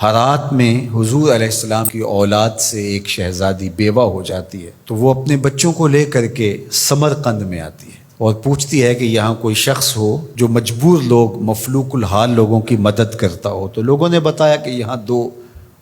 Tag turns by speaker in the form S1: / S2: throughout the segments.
S1: ہرات میں حضور علیہ السلام کی اولاد سے ایک شہزادی بیوہ ہو جاتی ہے، تو وہ اپنے بچوں کو لے کر کے سمرقند میں آتی ہے اور پوچھتی ہے کہ یہاں کوئی شخص ہو جو مجبور لوگ، مفلوق الحال لوگوں کی مدد کرتا ہو۔ تو لوگوں نے بتایا کہ یہاں دو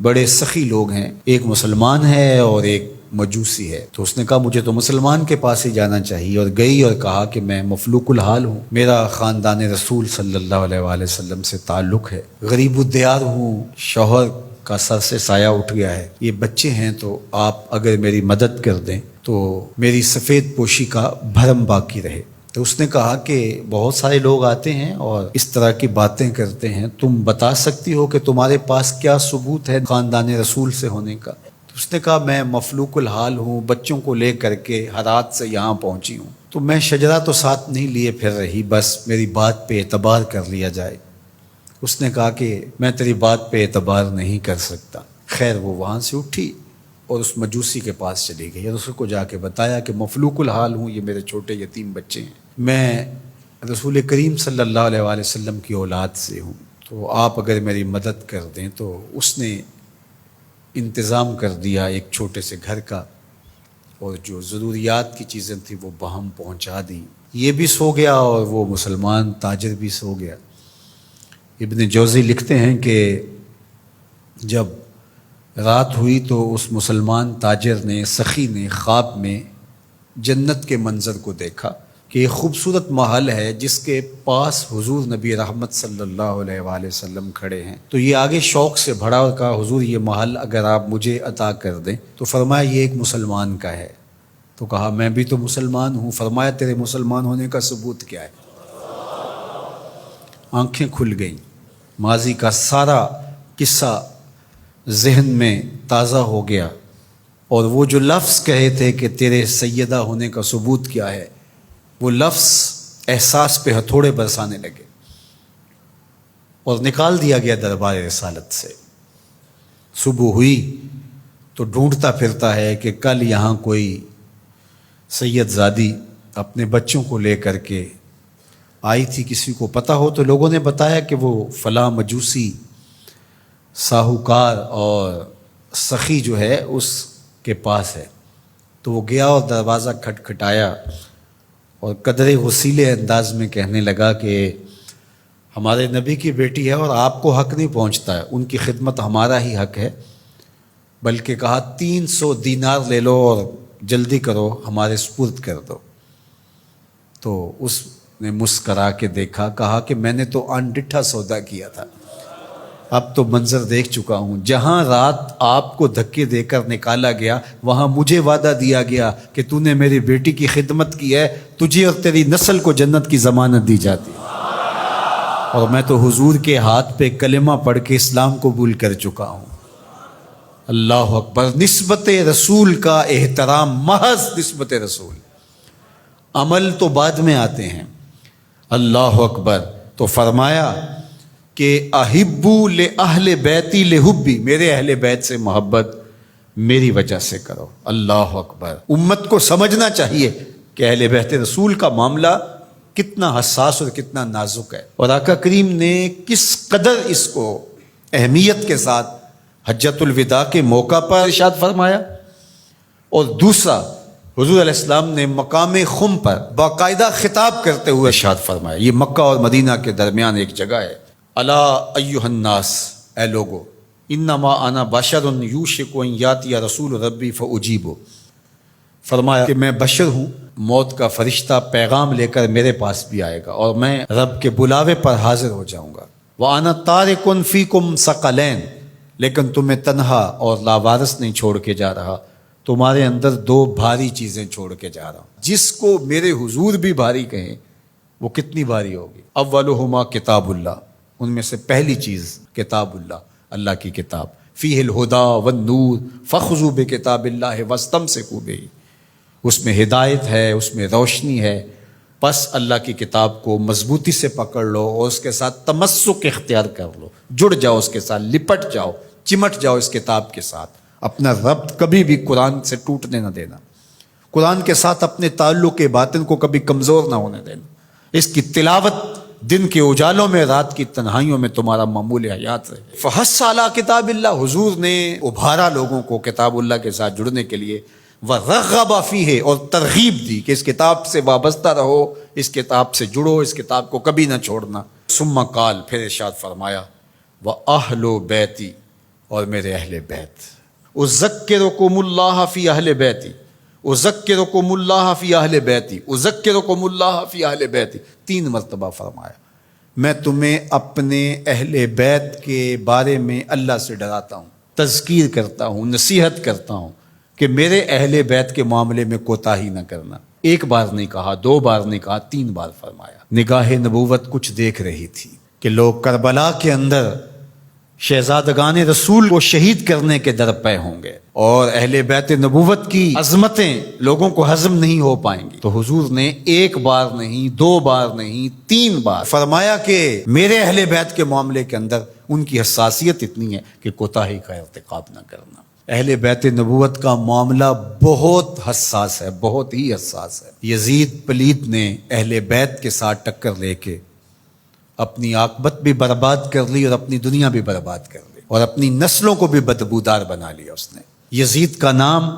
S1: بڑے سخی لوگ ہیں، ایک مسلمان ہے اور ایک مجوسی ہے۔ تو اس نے کہا مجھے تو مسلمان کے پاس ہی جانا چاہیے، اور گئی اور کہا کہ میں مفلوق الحال ہوں، میرا خاندان رسول صلی اللہ علیہ وآلہ وسلم سے تعلق ہے، غریب الدیار ہوں، شوہر کا سر سے سایہ اٹھ گیا ہے، یہ بچے ہیں، تو آپ اگر میری مدد کر دیں تو میری سفید پوشی کا بھرم باقی رہے۔ تو اس نے کہا کہ بہت سارے لوگ آتے ہیں اور اس طرح کی باتیں کرتے ہیں، تم بتا سکتی ہو کہ تمہارے پاس کیا ثبوت ہے خاندان رسول سے ہونے کا؟ تو اس نے کہا میں مفلوق الحال ہوں، بچوں کو لے کر کے ہرات سے یہاں پہنچی ہوں، تو میں شجرہ تو ساتھ نہیں لیے پھر رہی، بس میری بات پہ اعتبار کر لیا جائے۔ اس نے کہا کہ میں تیری بات پہ اعتبار نہیں کر سکتا۔ خیر وہ وہاں سے اٹھی اور اس مجوسی کے پاس چلی گئی اور اس کو جا کے بتایا کہ مفلوق الحال ہوں، یہ میرے چھوٹے یتیم بچے ہیں، میں رسول کریم صلی اللہ علیہ وآلہ وسلم کی اولاد سے ہوں، تو آپ اگر میری مدد کر دیں۔ تو اس نے انتظام کر دیا ایک چھوٹے سے گھر کا، اور جو ضروریات کی چیزیں تھیں وہ باہم پہنچا دی۔ یہ بھی سو گیا اور وہ مسلمان تاجر بھی سو گیا۔ ابن جوزی لکھتے ہیں کہ جب رات ہوئی تو اس مسلمان تاجر نے، سخی نے، خواب میں جنت کے منظر کو دیکھا کہ ایک خوبصورت محل ہے جس کے پاس حضور نبی رحمت صلی اللہ علیہ وآلہ وسلم کھڑے ہیں۔ تو یہ آگے شوق سے بھرا اور کہا حضور یہ محل اگر آپ مجھے عطا کر دیں۔ تو فرمایا یہ ایک مسلمان کا ہے۔ تو کہا میں بھی تو مسلمان ہوں۔ فرمایا تیرے مسلمان ہونے کا ثبوت کیا ہے؟ آنکھیں کھل گئیں، ماضی کا سارا قصہ ذہن میں تازہ ہو گیا، اور وہ جو لفظ کہے تھے کہ تیرے سیدہ ہونے کا ثبوت کیا ہے، وہ لفظ احساس پہ ہتھوڑے برسانے لگے اور نکال دیا گیا دربار رسالت سے۔ صبح ہوئی تو ڈھونڈتا پھرتا ہے کہ کل یہاں کوئی سید زادی اپنے بچوں کو لے کر کے آئی تھی، کسی کو پتہ ہو تو لوگوں نے بتایا کہ وہ فلاں مجوسی ساہوکار اور سخی جو ہے اس کے پاس ہے۔ تو وہ گیا اور دروازہ کھٹکھٹایا اور قدرے غسیلے انداز میں کہنے لگا کہ ہمارے نبی کی بیٹی ہے اور آپ کو حق نہیں پہنچتا ہے، ان کی خدمت ہمارا ہی حق ہے، بلکہ کہا 300 دینار لے لو اور جلدی کرو ہمارے سپرد کر دو۔ تو اس نے مسکرا کے دیکھا، کہا کہ میں نے تو انڈٹھا سودا کیا تھا، اب تو منظر دیکھ چکا ہوں، جہاں رات آپ کو دھکے دے کر نکالا گیا وہاں مجھے وعدہ دیا گیا کہ تو نے میری بیٹی کی خدمت کی ہے، تجھے اور تیری نسل کو جنت کی ضمانت دی جاتی ہے، اور میں تو حضور کے ہاتھ پہ کلمہ پڑھ کے اسلام قبول کر چکا ہوں۔ اللہ اکبر۔ نسبت رسول کا احترام، محض نسبت رسول، عمل تو بعد میں آتے ہیں۔ اللہ اکبر۔ تو فرمایا کہ احبو لأہل بیتی لحبی، میرے اہل بیت سے محبت میری وجہ سے کرو۔ اللہ اکبر۔ امت کو سمجھنا چاہیے کہ اہل بیت رسول کا معاملہ کتنا حساس اور کتنا نازک ہے، اور آقا کریم نے کس قدر اس کو اہمیت کے ساتھ حجۃ الوداع کے موقع پر ارشاد فرمایا۔ اور دوسرا، حضور علیہ السلام نے مقام خم پر باقاعدہ خطاب کرتے ہوئے ارشاد فرمایا، یہ مکہ اور مدینہ کے درمیان ایک جگہ ہے، الا ایھا الناس، اے لوگو، انما انا بشر یوشک ان یاتی رسول ربی فاجیب، فرمایا کہ میں بشر ہوں، موت کا فرشتہ پیغام لے کر میرے پاس بھی آئے گا اور میں رب کے بلاوے پر حاضر ہو جاؤں گا۔ وانا تارک فیکم ثقلین، لیکن تمہیں تنہا اور لاوارث نہیں چھوڑ کے جا رہا، تمہارے اندر دو بھاری چیزیں چھوڑ کے جا رہا ہوں، جس کو میرے حضور بھی بھاری کہیں وہ کتنی بھاری ہوگی۔ اولہما کتاب اللہ، ان میں سے پہلی چیز کتاب اللہ، اللہ کی کتاب، فیہ الہدی والنور فخذوا بکتاب اللہ واستمسکوا بہ، اس میں ہدایت ہے، اس میں روشنی ہے، بس اللہ کی کتاب کو مضبوطی سے پکڑ لو اور اس کے ساتھ تمسک اختیار کر لو، جڑ جاؤ اس کے ساتھ، لپٹ جاؤ، چمٹ جاؤ اس کتاب کے ساتھ، اپنا ربط کبھی بھی قرآن سے ٹوٹنے نہ دینا، قرآن کے ساتھ اپنے تعلق باطن کو کبھی کمزور نہ ہونے دینا، اس کی تلاوت دن کے اجالوں میں رات کی تنہائیوں میں تمہارا معمول حیات رہے۔ فحث علی کتاب اللہ، حضور نے ابھارا لوگوں کو کتاب اللہ کے ساتھ جڑنے کے لیے، وَرَغَّبَ فِيهِ، اور ترغیب دی کہ اس کتاب سے وابستہ رہو، اس کتاب سے جڑو، اس کتاب کو کبھی نہ چھوڑنا۔ ثم قال، پھر ارشاد فرمایا، وَأَهْلُ بَيْتِي، اور میرے اہل بیت، اذکرکم اللہ فی اہل بیتی، اذکرکم اللہ فی اہل بیتی، اذکرکم اللہ فی اہل بیتی، 3 مرتبہ فرمایا، میں تمہیں اپنے اہل بیت کے بارے میں اللہ سے ڈراتا ہوں، تذکیر کرتا ہوں، نصیحت کرتا ہوں کہ میرے اہل بیت کے معاملے میں کوتاہی نہ کرنا۔ 1 بار نہیں کہا، 2 بار نہیں کہا، 3 بار فرمایا۔ نگاہ نبوت کچھ دیکھ رہی تھی کہ لوگ کربلا کے اندر شہزادگان رسول کو شہید کرنے کے درپے ہوں گے، اور اہل بیت نبوت کی عظمتیں لوگوں کو ہضم نہیں ہو پائیں گی، تو حضور نے 1 بار نہیں، 2 بار نہیں، 3 بار فرمایا کہ میرے اہل بیت کے معاملے کے اندر ان کی حساسیت اتنی ہے کہ کوتاہی کا ارتکاب نہ کرنا۔ اہل بیت نبوت کا معاملہ بہت حساس ہے، بہت ہی حساس ہے۔ یزید پلیت نے اہل بیت کے ساتھ ٹکر لے کے اپنی عاقبت بھی برباد کر لی، اور اپنی دنیا بھی برباد کر لی، اور اپنی نسلوں کو بھی بدبودار بنا لیا اس نے۔ یزید کا نام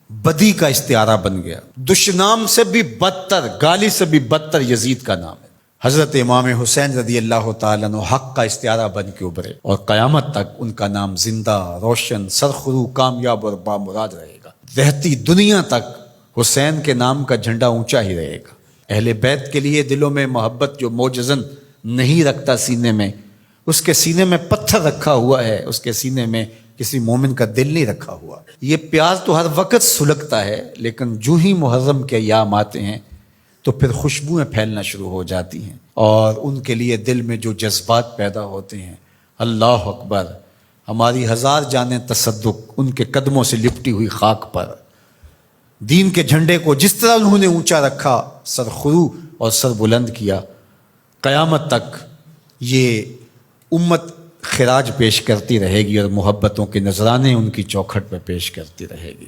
S1: بدی کا استعارہ بن گیا، دشنام سے بھی بدتر، گالی سے بھی بدتر یزید کا نام ہے۔ حضرت امام حسین رضی اللہ تعالیٰ عنہ حق کا استعارہ بن کے ابھرے، اور قیامت تک ان کا نام زندہ، روشن، سرخرو، کامیاب اور بامراد رہے گا۔ رہتی دنیا تک حسین کے نام کا جھنڈا اونچا ہی رہے گا۔ اہل بیت کے لیے دلوں میں محبت جو موجزن نہیں رکھتا سینے میں، اس کے سینے میں پتھر رکھا ہوا ہے، اس کے سینے میں کسی مومن کا دل نہیں رکھا ہوا۔ یہ پیاز تو ہر وقت سلگتا ہے، لیکن جو ہی محرم کے ایام آتے ہیں تو پھر خوشبوئیں پھیلنا شروع ہو جاتی ہیں، اور ان کے لیے دل میں جو جذبات پیدا ہوتے ہیں، اللہ اکبر، ہماری 1000 جانیں تصدق ان کے قدموں سے لپٹی ہوئی خاک پر۔ دین کے جھنڈے کو جس طرح انہوں نے اونچا رکھا، سرخرو اور سر بلند کیا، قیامت تک یہ امت خراج پیش کرتی رہے گی، اور محبتوں کے نذرانے ان کی چوکھٹ پہ پیش کرتی رہے گی۔